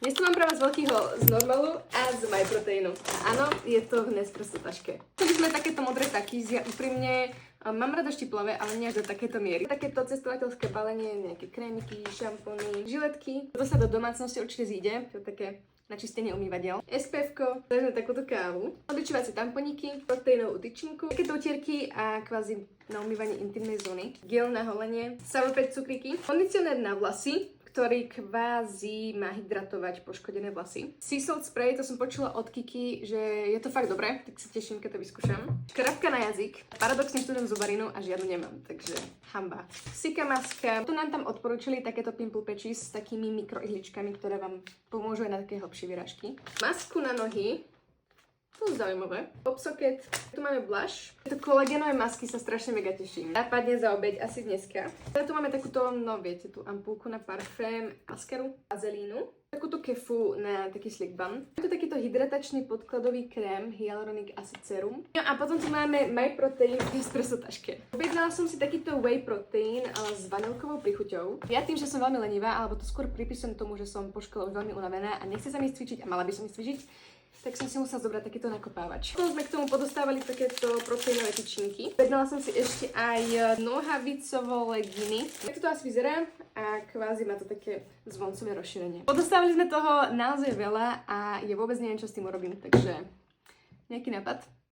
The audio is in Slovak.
Dnes tu mám pre vás veľký haul z Normalu a z MyProteinu. A áno, je to v Nespresso taške. Chceli sme takéto modré taky, úprimne mám rada štiplavé, ale nie až do takéto miery. Takéto cestovateľské balenie, nejaké krémiky, šampóny, žiletky. To sa do domácnosti určite zíde, to je také na čistenie umývadiel. SPF-ko, dajme takúto kávu, odličovacie tamponíky, proteinovú tyčinku, takéto utierky a kvázi na umývanie intimnej zóny, gel na holenie, salopet cukríky, kondicionér na vlasy, ktorý kvázi má hydratovať poškodené vlasy. Sea Salt Spray, to som počula od Kiki, že je to fakt dobré, tak sa teším, keď to vyskúšam. Škrabka na jazyk, paradoxne študujem zubarinu a žiadnu nemám, takže hamba. Sika maska, tu nám tam odporúčili takéto pimple patches s takými mikroihličkami, ktoré vám pomôžu aj na také hlbšie vyrážky. Masku na nohy, to je zaujímavé. Pop socket. Tu máme blush. Tieto kolagénové masky sa strašne mega teším. Napadne za obeď asi dneska. Tu máme takúto, no viete, tú ampulku na parfém, maskaru, vazelínu. Takúto kefu na taký slick bun. Je to takýto hydratačný podkladový krém Hyaluronic Acid Serum. No a potom tu máme MyProtein v Nespresso taške. Objednala som si takýto whey protein s vanilkovou prichuťou. Ja tým, že som veľmi lenivá, alebo to skôr pripisujem tomu, že som po škole už veľmi unavená a nechce sa mi cvičiť a mala by som ísť cvičiť, tak som si musela zobrať takýto nakopávač. Potom sme k tomu podostávali takéto proteinové tyčinky. Objednala som si ešte aj nohavicovo leginy. Tak to asi vyzerá a kvázi má to také zvoncové rozšírenie. Podostávali sme toho naozaj veľa a ja vôbec neviem, čo s tým urobím, takže nejaký nápad?